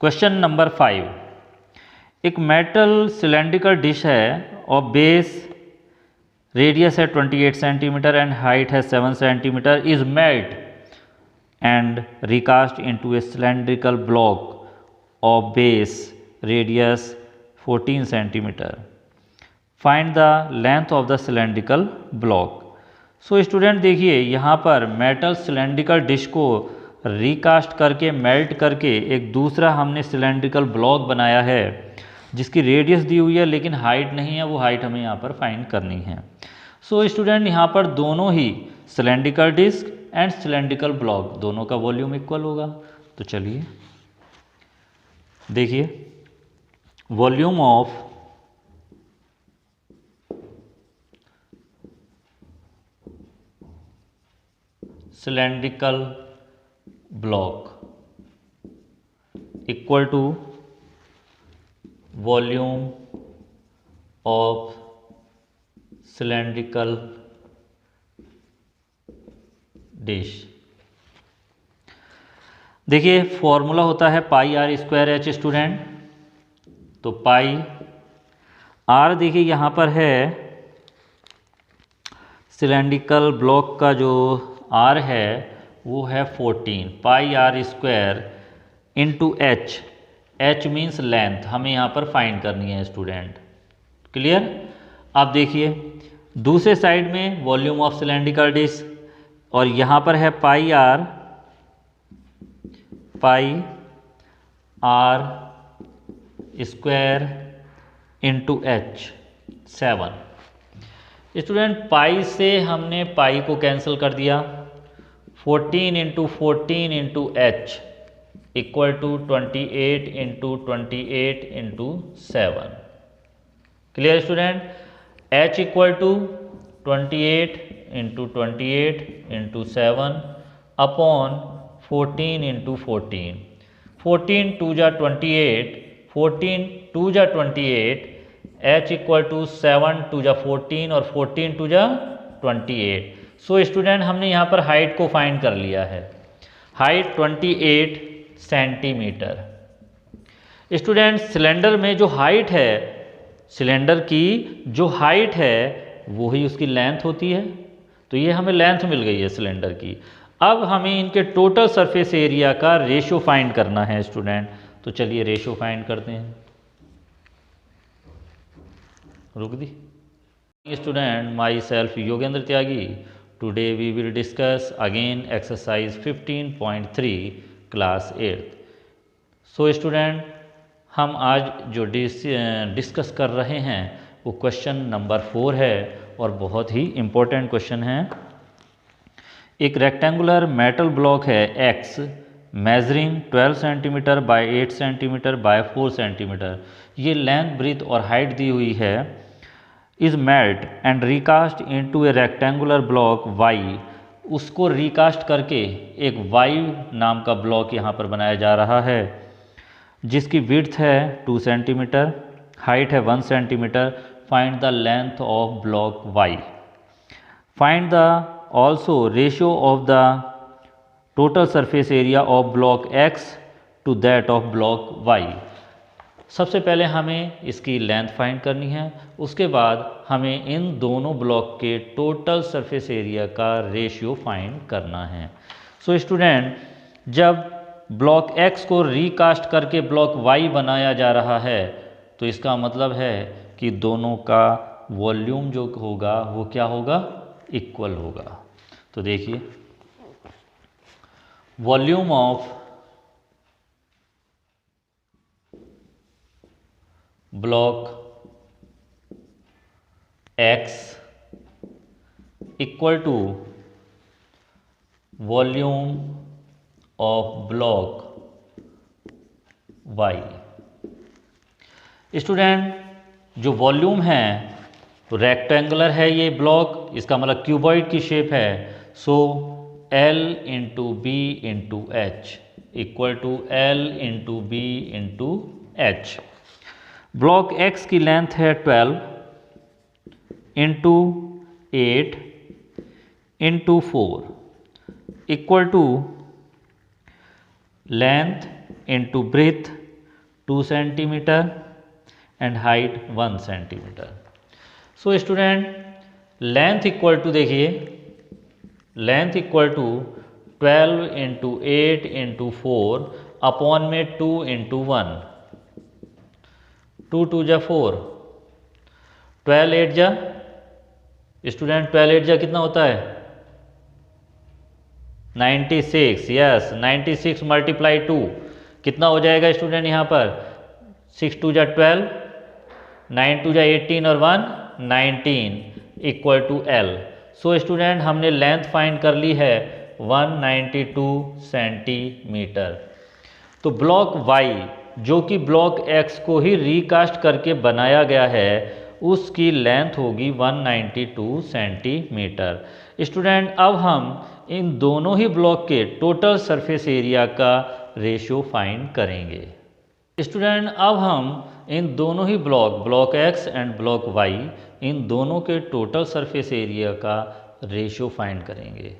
Question number 5, एक metal cylindrical dish है और बेस रेडियस है 28 सेंटीमीटर एंड हाइट है 7 centimetre is melt and recast into A cylindrical block of base radius 14 centimetre. Find the length of the cylindrical block. So student देखिए यहाँ पर metal cylindrical dish को recast करके melt करके एक दूसरा हमने सिलेंड्रिकल ब्लॉक बनाया है जिसकी रेडियस दी हुई है लेकिन हाइट नहीं है, वो हाइट हमें यहाँ पर फाइंड करनी है। सो स्टूडेंट यहाँ पर दोनों ही cylindrical disc and cylindrical block दोनों का वॉल्यूम इक्वल होगा। तो चलिए देखिए, volume of cylindrical block equal to volume of cylindrical disc. देखिए फॉर्मूला होता है pi r square h student. तो पाई आर देखिए यहाँ पर है सिलेंड्रिकल ब्लॉक का जो आर है वो है 14 pi r square into h. H means length, हमें यहाँ पर फाइंड करनी है स्टूडेंट। क्लियर। अब देखिए दूसरे साइड में वॉल्यूम ऑफ सिलेंड्रिकल डिश और यहाँ पर है pi r square into h 7। Student pi से हमने पाई को कैंसिल कर दिया, 14 into 14 into H equal to 28 into 28 into 7। Clear student. H equal to 28 into 28 into 7 upon 14 into 14। 14 two जा 28, 14 टू जा 28, एच इक्वल टू 7 टू जा 14 और 14 two जा 28। सो स्टूडेंट हमने यहाँ पर हाइट को फाइंड कर लिया है, हाइट 28 सेंटीमीटर। स्टूडेंट सिलेंडर में जो हाइट है, सिलेंडर की जो हाइट है वो ही उसकी लेंथ होती है, तो ये हमें लेंथ मिल गई है सिलेंडर की। अब हमें इनके टोटल सरफेस एरिया का रेशियो फाइंड करना है स्टूडेंट। तो चलिए रेशियो फाइंड करते हैं। रुक दी student, myself Yogendra Tyagi. Today we will discuss again exercise 15.3 class 8। So student हम आज जो डिस्कस कर रहे हैं वो क्वेश्चन नंबर 4 है और बहुत ही इम्पोर्टेंट क्वेश्चन है। एक रेक्टेंगुलर मेटल ब्लॉक है X measuring 12 centimetre bye 8 centimetre bye 4 centimetre. ये लेंथ ब्रीथ और हाइट दी हुई है। Is melt and recast into A rectangular block Y। उसको रिकास्ट करके एक Y नाम का ब्लॉक यहाँ पर बनाया जा रहा है जिसकी विड्थ है 2 सेंटीमीटर, हाइट है 1 centimetre. Find the length of block Y। Find the also ratio of the total surface area of block X to that of block Y। सबसे पहले हमें इसकी लेंथ फाइंड करनी है, उसके बाद हमें इन दोनों ब्लॉक के टोटल सरफेस एरिया का रेशियो फाइंड करना है। सो स्टूडेंट जब ब्लॉक X को रिकास्ट करके ब्लॉक Y बनाया जा रहा है तो इसका मतलब है कि दोनों का वॉल्यूम जो होगा वो क्या होगा, इक्वल होगा। तो देखिए volume of block X equal to volume of block Y। Student जो वॉल्यूम है तो रेक्टेंगुलर है ये ब्लॉक, इसका मतलब क्यूबॉइड की शेप है। So L into B into H equal to L into B into H. Block X की लेंथ है 12 into 8 into 4 equal to length into breadth 2 centimetre and height 1 centimetre. So student length equal to, देखिए length equal to 12 into 8 into 4 upon में 2 into 1, 2 2 जा 4, 12 8 जा student 12 8 जा कितना होता है 96। यस 96 मल्टीप्लाई 2 कितना हो जाएगा स्टूडेंट यहाँ पर 6 2 जा 12, 9 2 जा 18 और 1 19 equal to L। So student हमने लेंथ फाइंड कर ली है 192 सेंटीमीटर। तो ब्लॉक Y जो कि ब्लॉक X को ही रिकास्ट करके बनाया गया है उसकी लेंथ होगी 192 सेंटीमीटर। स्टूडेंट अब हम इन दोनों ही ब्लॉक के टोटल सरफेस एरिया का रेशियो फाइंड करेंगे। स्टूडेंट अब हम इन दोनों ही block X and block Y इन दोनों के टोटल सरफेस एरिया का रेशियो फाइंड करेंगे।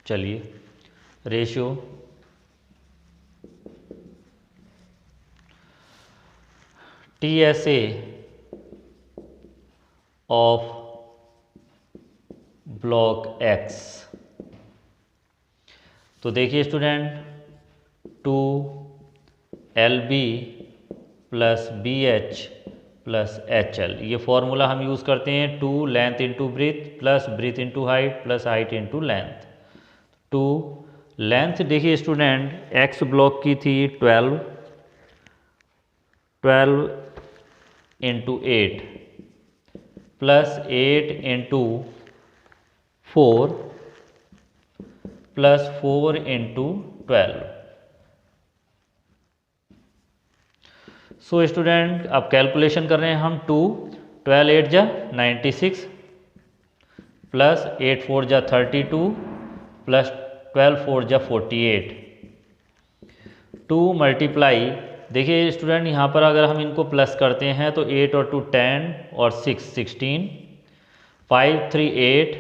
चलिए ratio TSA of block X। तो देखिए student 2LB plus BH plus HL, ये फॉर्मूला हम यूज़ करते हैं 2 length into breadth plus breadth into height plus height into length. 2 length देखिए स्टूडेंट X ब्लॉक की थी 12 into 8 plus 8 into 4 plus 4 into 12। So student अब कैलकुलेशन कर रहे हैं हम 2 12 8 जा 96 प्लस 8 4 जा 32 प्लस 12 4 जा 48। 2 मल्टीप्लाई, देखिए स्टूडेंट यहाँ पर अगर हम इनको प्लस करते हैं तो 8 और 2 10 और 6 16, 5 3 8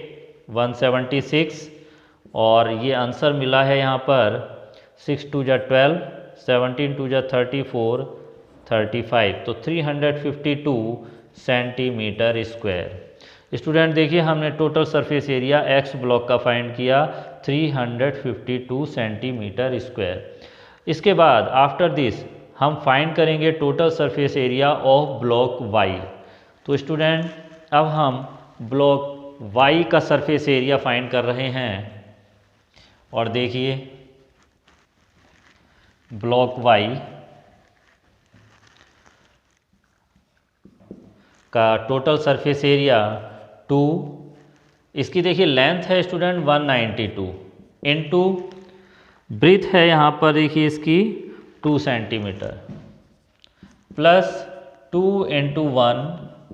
176 और ये आंसर मिला है यहाँ पर 6 2 जा 12, 17 2 जा 34 35, तो 352 सेंटीमीटर स्क्वायर। स्टूडेंट देखिए हमने total surface area X block का फाइंड किया 352 सेंटीमीटर स्क्वायर। इसके बाद आफ्टर दिस हम फाइंड करेंगे total surface area of block Y। तो स्टूडेंट अब हम ब्लॉक Y का सरफेस एरिया फाइंड कर रहे हैं और देखिए ब्लॉक Y का टोटल सरफेस एरिया 2, इसकी देखिए लेंथ है स्टूडेंट 192 इंटू ब्रीथ है यहाँ पर देखिए इसकी 2 centimetre plus 2 into 1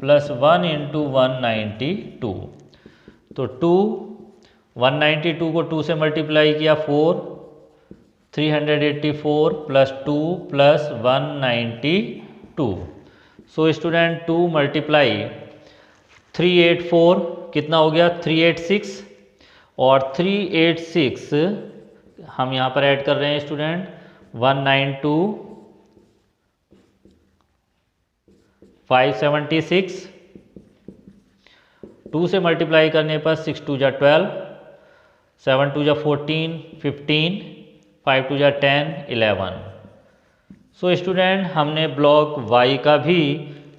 plus 1 into 192। तो 2 192 को 2 से मल्टीप्लाई किया 4 384 plus 2 plus 192। So student 2 multiply 384 कितना हो गया 386 और 386 हम यहाँ पर ऐड कर रहे हैं स्टूडेंट 192 576, 2 से मल्टीप्लाई करने पर 6 2 जा 12, 7 2 जा 14 15, 5 2 जा 10 11। सो स्टूडेंट हमने ब्लॉक Y का भी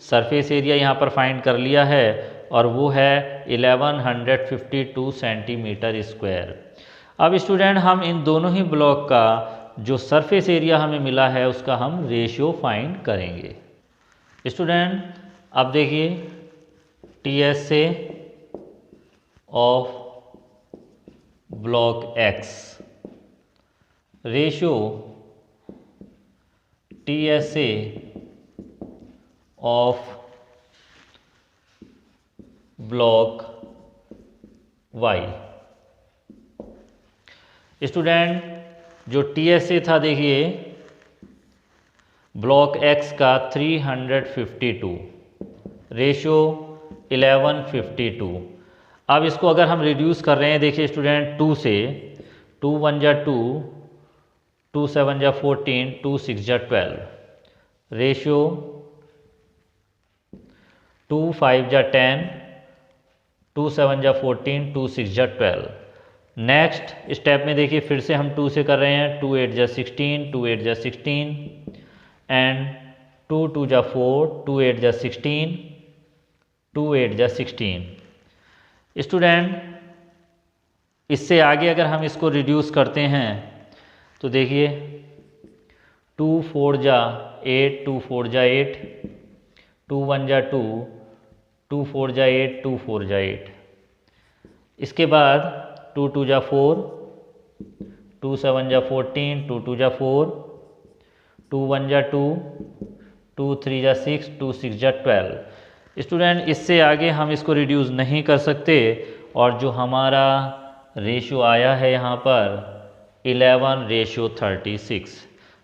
सरफेस एरिया यहाँ पर फाइंड कर लिया है और वो है 1152 सेंटीमीटर स्क्वायर। अब स्टूडेंट हम इन दोनों ही ब्लॉक का जो सरफेस एरिया हमें मिला है उसका हम रेशियो फाइंड करेंगे। स्टूडेंट अब देखिए TSA of block X ratio TSA of block Y। Student जो TSA था देखिए ब्लॉक X का 352 रेशियो 1152। अब इसको अगर हम रिड्यूस कर रहे हैं देखिए स्टूडेंट 2 से, 2 1 जा 2, 2 7 जा 14, 2 6 जा 12, रेशियो 2 5 जा 10, 2 7 जा 14, 2 6 जा 12। नेक्स्ट स्टेप में देखिए फिर से हम 2 से कर रहे हैं। 2 8 जा 16, 2 8 जा 16 एंड 2 2 जा 4, 2 8 जा 16, 2 8 जा 16। स्टूडेंट इससे आगे अगर हम इसको रिड्यूस करते हैं तो देखिए 2 4 जा 8, 2 4 जा 8, 2 1 जा 2, 2 4 जा 8, 2 4 जा 8। इसके बाद 2 2 जा 4, 2 7 जा 14, 2 2 जा 4, 2 1 जा 2, 2 3 जा 6, 2 6 जा 12। स्टूडेंट इससे आगे हम इसको रिड्यूस नहीं कर सकते और जो हमारा रेशियो आया है यहाँ पर 11:36।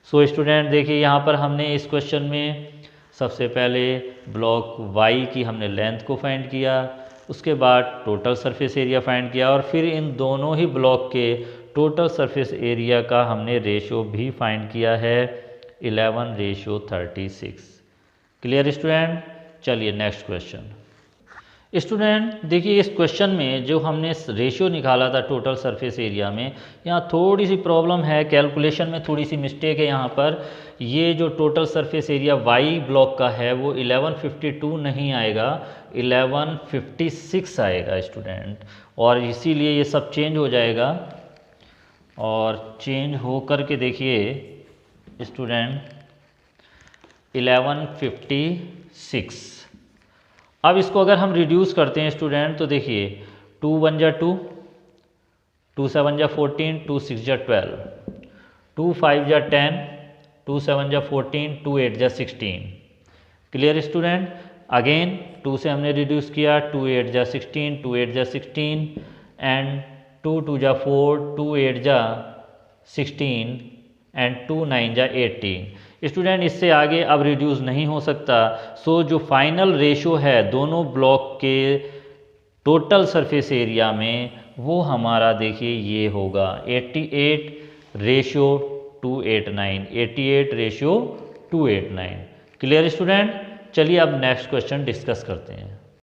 सो स्टूडेंट देखिए यहाँ पर हमने इस क्वेश्चन में सबसे पहले ब्लॉक वाई की हमने लेंथ को फाइंड किया, उसके बाद टोटल सरफेस एरिया फाइंड किया और फिर इन दोनों ही ब्लॉक के टोटल सरफेस एरिया का हमने रेशियो भी फाइंड किया है 11:36। Clear student? चलिए नेक्स्ट क्वेश्चन। स्टूडेंट देखिए इस क्वेश्चन में जो हमने रेशियो निकाला था टोटल सरफेस एरिया में, यहाँ थोड़ी सी प्रॉब्लम है, कैलकुलेशन में थोड़ी सी मिस्टेक है। यहाँ पर ये जो total surface area Y block का है वो 1152 नहीं आएगा, 1156 आएगा स्टूडेंट, और इसीलिए ये सब चेंज हो जाएगा। और चेंज हो कर के देखिए स्टूडेंट 1156। अब इसको अगर हम रिड्यूस करते हैं स्टूडेंट तो देखिए 2 1 जा 2, 2 7 जा 14, 2 6 जा 12, 2 5 जा 10, 2 7 जा 14, 2 8 जा 16। Clear student? अगेन 2 से हमने रिड्यूस किया, 2 8 जा 16, 2 8 जा 16 एंड 2 2 जा 4, 2 8 जा 16 एंड 2 9 जा 18। स्टूडेंट इससे आगे अब रिड्यूस नहीं हो सकता। सो जो फाइनल रेशो है दोनों ब्लॉक के टोटल सरफेस एरिया में वो हमारा देखिए ये होगा 88:289, 88:289। Clear student? चलिए अब नेक्स्ट क्वेश्चन डिस्कस करते हैं।